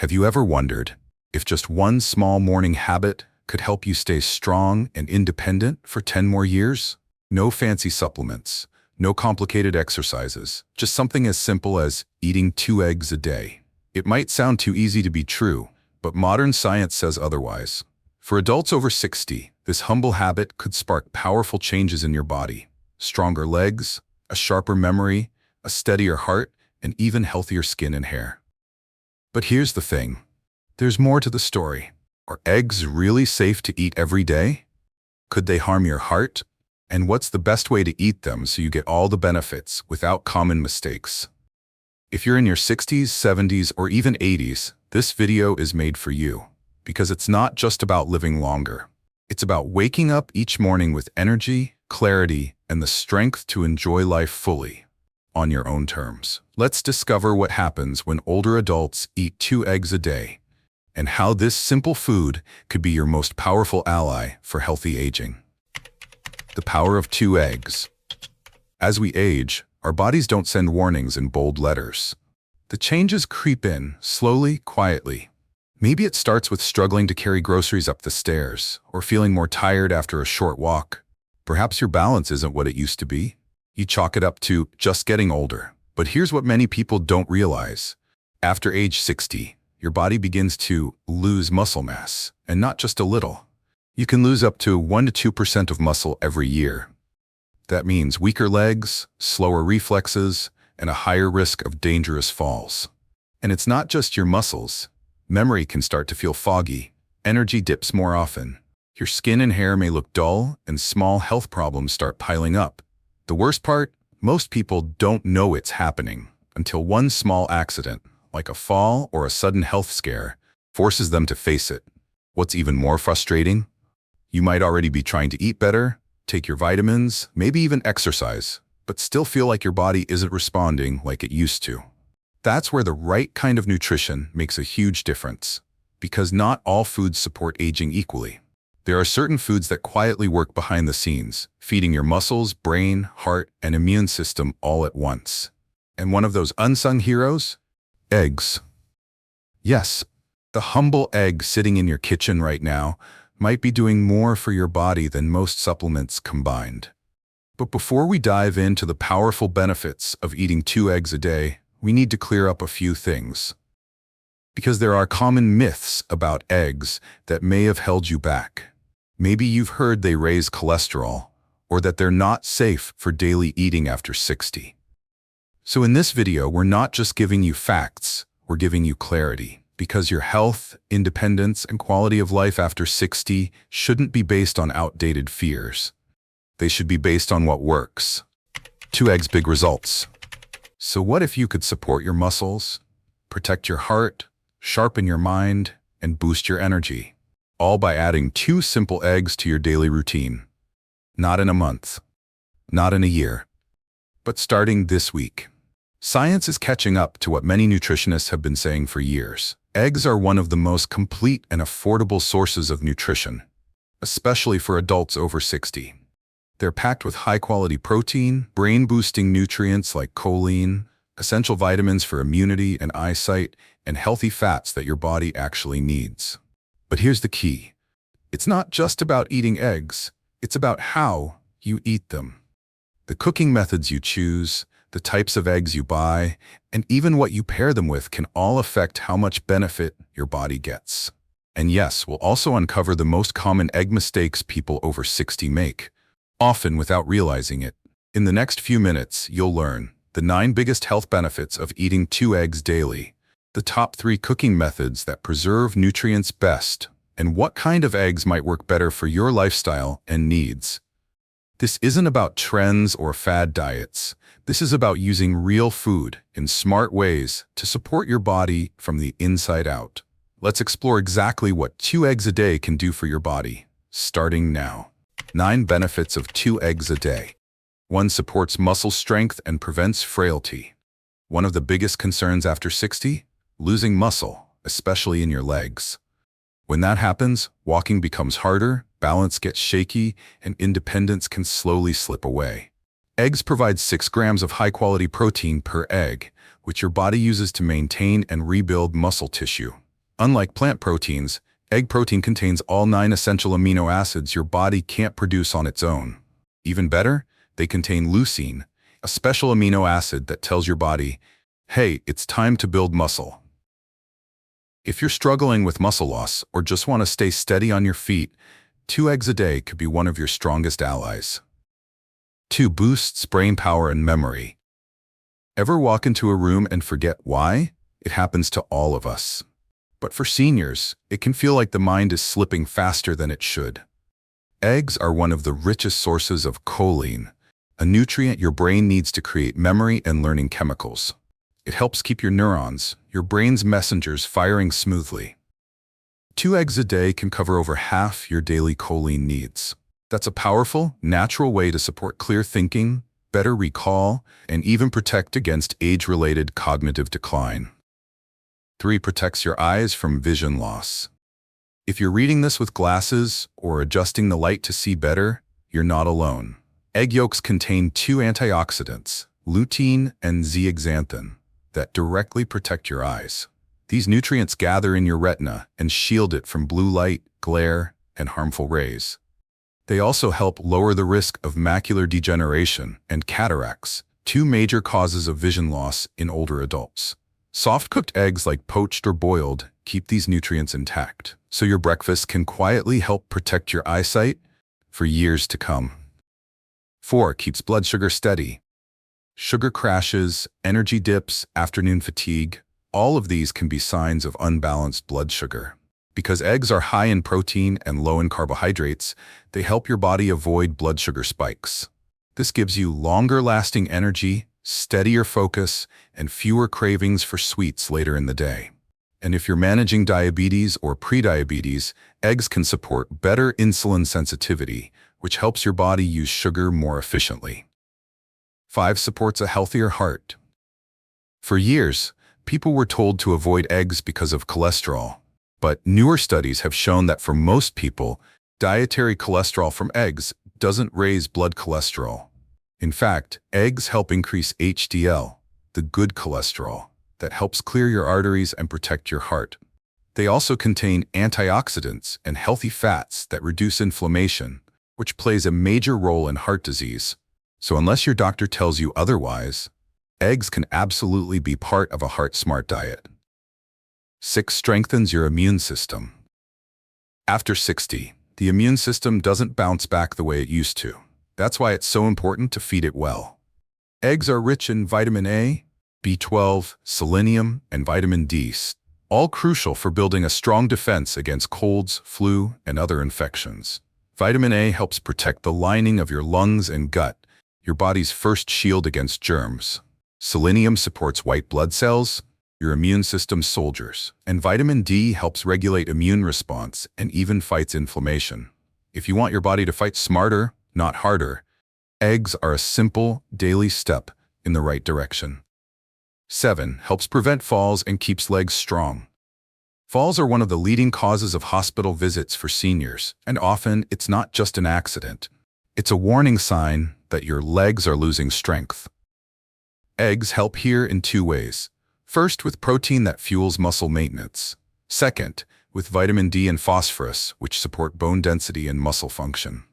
Have you ever wondered if just one small morning habit could help you stay strong and independent for 10 more years? No fancy supplements, no complicated exercises, just something as simple as eating 2 eggs a day. It might sound too easy to be true, but modern science says otherwise. For adults over 60, this humble habit could spark powerful changes in your body. Stronger legs, a sharper memory, a steadier heart, and even healthier skin and hair. But here's the thing. There's more to the story. Are eggs really safe to eat every day? Could they harm your heart? And what's the best way to eat them so you get all the benefits without common mistakes? If you're in your 60s, 70s, or even 80s, this video is made for you. Because it's not just about living longer. It's about waking up each morning with energy, clarity, and the strength to enjoy life fully, on your own terms. Let's discover what happens when older adults eat 2 eggs a day, and how this simple food could be your most powerful ally for healthy aging. The power of 2 eggs. As we age, our bodies don't send warnings in bold letters. The changes creep in, slowly, quietly. Maybe it starts with struggling to carry groceries up the stairs, or feeling more tired after a short walk. Perhaps your balance isn't what it used to be. You chalk it up to just getting older. But here's what many people don't realize. After age 60, your body begins to lose muscle mass, and not just a little. You can lose up to 1 to 2% of muscle every year. That means weaker legs, slower reflexes, and a higher risk of dangerous falls. And it's not just your muscles. Memory can start to feel foggy, energy dips more often, your skin and hair may look dull, and small health problems start piling up. The worst part, most people don't know it's happening until one small accident, like a fall or a sudden health scare, forces them to face it. What's even more frustrating? You might already be trying to eat better, take your vitamins, maybe even exercise, but still feel like your body isn't responding like it used to. That's where the right kind of nutrition makes a huge difference, because not all foods support aging equally. There are certain foods that quietly work behind the scenes, feeding your muscles, brain, heart, and immune system all at once. And one of those unsung heroes? Eggs. Yes, the humble egg sitting in your kitchen right now might be doing more for your body than most supplements combined. But before we dive into the powerful benefits of eating 2 eggs a day, we need to clear up a few things. Because there are common myths about eggs that may have held you back. Maybe you've heard they raise cholesterol, or that they're not safe for daily eating after 60. So in this video, we're not just giving you facts, we're giving you clarity. Because your health, independence, and quality of life after 60 shouldn't be based on outdated fears. They should be based on what works. 2 eggs, big results. So what if you could support your muscles, protect your heart, sharpen your mind, and boost your energy, all by adding 2 simple eggs to your daily routine? Not in a month, not in a year, but starting this week. Science is catching up to what many nutritionists have been saying for years. Eggs are one of the most complete and affordable sources of nutrition, especially for adults over 60. They're packed with high-quality protein, brain-boosting nutrients like choline, essential vitamins for immunity and eyesight, and healthy fats that your body actually needs. But here's the key. It's not just about eating eggs, it's about how you eat them. The cooking methods you choose, the types of eggs you buy, and even what you pair them with can all affect how much benefit your body gets. And yes, we'll also uncover the most common egg mistakes people over 60 make, often without realizing it. In the next few minutes, you'll learn the 9 biggest health benefits of eating 2 eggs daily, the top 3 cooking methods that preserve nutrients best, and what kind of eggs might work better for your lifestyle and needs. This isn't about trends or fad diets. This is about using real food in smart ways to support your body from the inside out. Let's explore exactly what 2 eggs a day can do for your body, starting now. 9 benefits of 2 eggs a day. 1. Supports muscle strength and prevents frailty. One of the biggest concerns after 60? Losing muscle, especially in your legs. When that happens, walking becomes harder, balance gets shaky, and independence can slowly slip away. Eggs provide 6 grams of high-quality protein per egg, which your body uses to maintain and rebuild muscle tissue. Unlike plant proteins, egg protein contains all 9 essential amino acids your body can't produce on its own. Even better, they contain leucine, a special amino acid that tells your body, hey, it's time to build muscle. If you're struggling with muscle loss or just want to stay steady on your feet, 2 eggs a day could be one of your strongest allies. 2 boosts brain power and memory. Ever walk into a room and forget why? It happens to all of us. But for seniors, it can feel like the mind is slipping faster than it should. Eggs are one of the richest sources of choline, a nutrient your brain needs to create memory and learning chemicals. It helps keep your neurons, your brain's messengers, firing smoothly. 2 eggs a day can cover over half your daily choline needs. That's a powerful, natural way to support clear thinking, better recall, and even protect against age-related cognitive decline. 3. Protects your eyes from vision loss. If you're reading this with glasses or adjusting the light to see better, you're not alone. Egg yolks contain 2 antioxidants, lutein and zeaxanthin, that directly protect your eyes. These nutrients gather in your retina and shield it from blue light, glare, and harmful rays. They also help lower the risk of macular degeneration and cataracts, 2 major causes of vision loss in older adults. Soft-cooked eggs, like poached or boiled, keep these nutrients intact, so your breakfast can quietly help protect your eyesight for years to come. 4. Keeps blood sugar steady. Sugar crashes, energy dips, afternoon fatigue, all of these can be signs of unbalanced blood sugar. Because eggs are high in protein and low in carbohydrates, they help your body avoid blood sugar spikes. This gives you longer-lasting energy, steadier focus, and fewer cravings for sweets later in the day. And if you're managing diabetes or prediabetes, eggs can support better insulin sensitivity, which helps your body use sugar more efficiently. 5. Supports a healthier heart. For years, people were told to avoid eggs because of cholesterol. But newer studies have shown that for most people, dietary cholesterol from eggs doesn't raise blood cholesterol. In fact, eggs help increase HDL, the good cholesterol, that helps clear your arteries and protect your heart. They also contain antioxidants and healthy fats that reduce inflammation, which plays a major role in heart disease. So unless your doctor tells you otherwise, eggs can absolutely be part of a heart-smart diet. 6. Strengthens your immune system. After 60, the immune system doesn't bounce back the way it used to. That's why it's so important to feed it well. Eggs are rich in vitamin A, B12, selenium, and vitamin D, all crucial for building a strong defense against colds, flu, and other infections. Vitamin A helps protect the lining of your lungs and gut, your body's first shield against germs. Selenium supports white blood cells, your immune system's soldiers, and vitamin D helps regulate immune response and even fights inflammation. If you want your body to fight smarter, not harder, eggs are a simple, daily step in the right direction. 7. Helps prevent falls and keeps legs strong. Falls are one of the leading causes of hospital visits for seniors, and often it's not just an accident. It's a warning sign that your legs are losing strength. Eggs help here in 2 ways. First, with protein that fuels muscle maintenance. Second, with vitamin D and phosphorus, which support bone density and muscle function.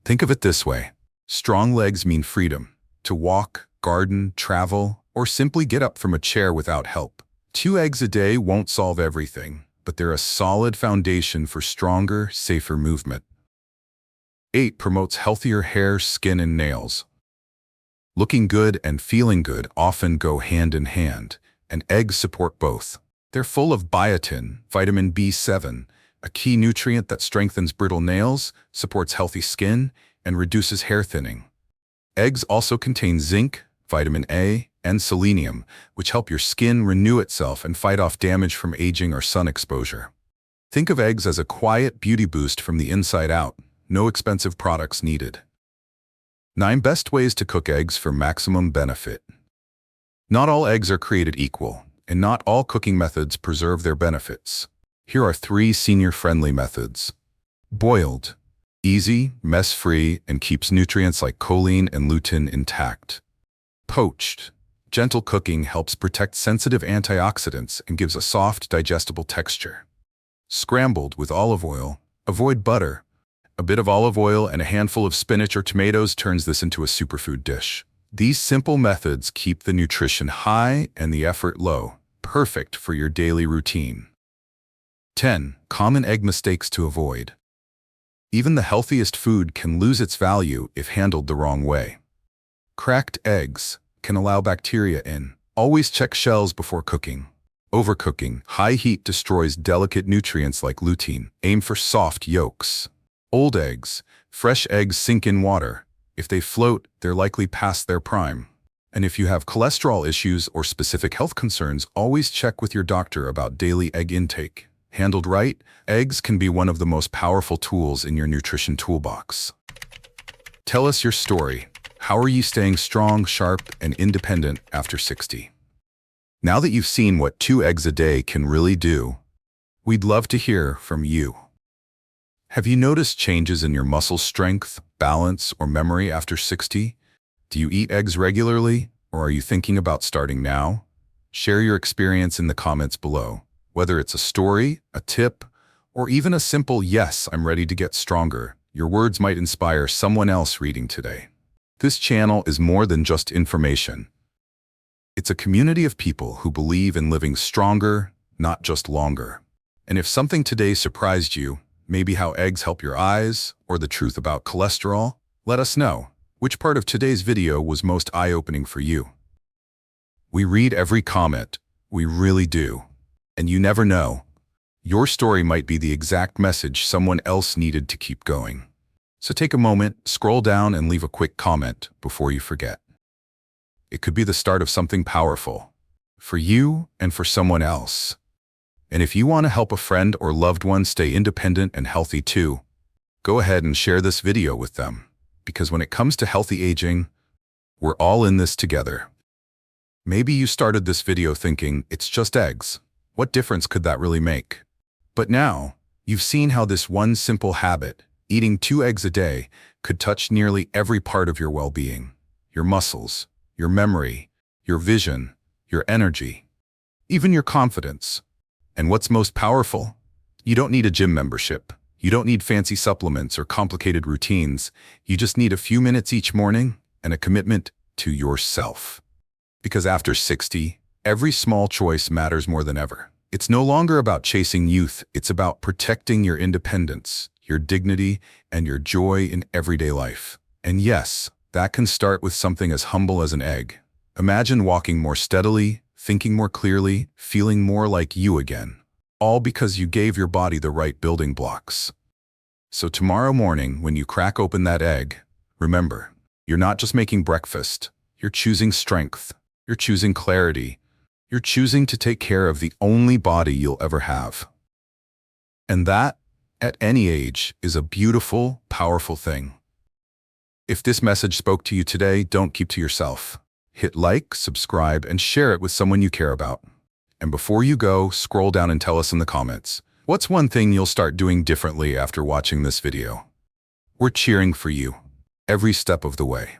Think of it this way. Strong legs mean freedom to walk, garden, travel, or simply get up from a chair without help. 2 eggs a day won't solve everything, but they're a solid foundation for stronger, safer movement. 8. Promotes healthier hair, skin, and nails. Looking good and feeling good often go hand in hand, and eggs support both. They're full of biotin, vitamin B7, a key nutrient that strengthens brittle nails, supports healthy skin, and reduces hair thinning. Eggs also contain zinc, vitamin A, and selenium, which help your skin renew itself and fight off damage from aging or sun exposure. Think of eggs as a quiet beauty boost from the inside out, no expensive products needed. 9. Best ways to cook eggs for maximum benefit. Not all eggs are created equal, and not all cooking methods preserve their benefits. Here are 3 senior-friendly methods. Boiled. Easy, mess-free, and keeps nutrients like choline and lutein intact. Poached. Gentle cooking helps protect sensitive antioxidants and gives a soft, digestible texture. Scrambled with olive oil. Avoid butter. A bit of olive oil and a handful of spinach or tomatoes turns this into a superfood dish. These simple methods keep the nutrition high and the effort low, perfect for your daily routine. 10. Common egg mistakes to avoid. Even the healthiest food can lose its value if handled the wrong way. Cracked eggs can allow bacteria in. Always check shells before cooking. Overcooking. High heat destroys delicate nutrients like lutein. Aim for soft yolks. Old eggs. Fresh eggs sink in water. If they float, they're likely past their prime. And if you have cholesterol issues or specific health concerns, always check with your doctor about daily egg intake. Handled right, eggs can be one of the most powerful tools in your nutrition toolbox. Tell us your story. How are you staying strong, sharp, and independent after 60? Now that you've seen what 2 eggs a day can really do, we'd love to hear from you. Have you noticed changes in your muscle strength, balance, or memory after 60? Do you eat eggs regularly, or are you thinking about starting now? Share your experience in the comments below. Whether it's a story, a tip, or even a simple "Yes, I'm ready to get stronger," your words might inspire someone else reading today. This channel is more than just information. It's a community of people who believe in living stronger, not just longer. And if something today surprised you, maybe how eggs help your eyes, or the truth about cholesterol, let us know. Which part of today's video was most eye-opening for you? We read every comment. We really do. And you never know. Your story might be the exact message someone else needed to keep going. So take a moment, scroll down, and leave a quick comment before you forget. It could be the start of something powerful for you and for someone else. And if you want to help a friend or loved one stay independent and healthy too, go ahead and share this video with them. Because when it comes to healthy aging, we're all in this together. Maybe you started this video thinking, it's just eggs. What difference could that really make? But now, you've seen how this one simple habit, eating 2 eggs a day, could touch nearly every part of your well-being. Your muscles, your memory, your vision, your energy, even your confidence. And what's most powerful? You don't need a gym membership. You don't need fancy supplements or complicated routines. You just need a few minutes each morning and a commitment to yourself. Because after 60, every small choice matters more than ever. It's no longer about chasing youth. It's about protecting your independence, your dignity, and your joy in everyday life. And yes, that can start with something as humble as an egg. Imagine walking more steadily, thinking more clearly, feeling more like you again. All because you gave your body the right building blocks. So tomorrow morning, when you crack open that egg, remember, you're not just making breakfast. You're choosing strength. You're choosing clarity. You're choosing to take care of the only body you'll ever have. And that, at any age, is a beautiful, powerful thing. If this message spoke to you today, don't keep to yourself. Hit like, subscribe, and share it with someone you care about. And before you go, scroll down and tell us in the comments, what's one thing you'll start doing differently after watching this video? We're cheering for you, every step of the way.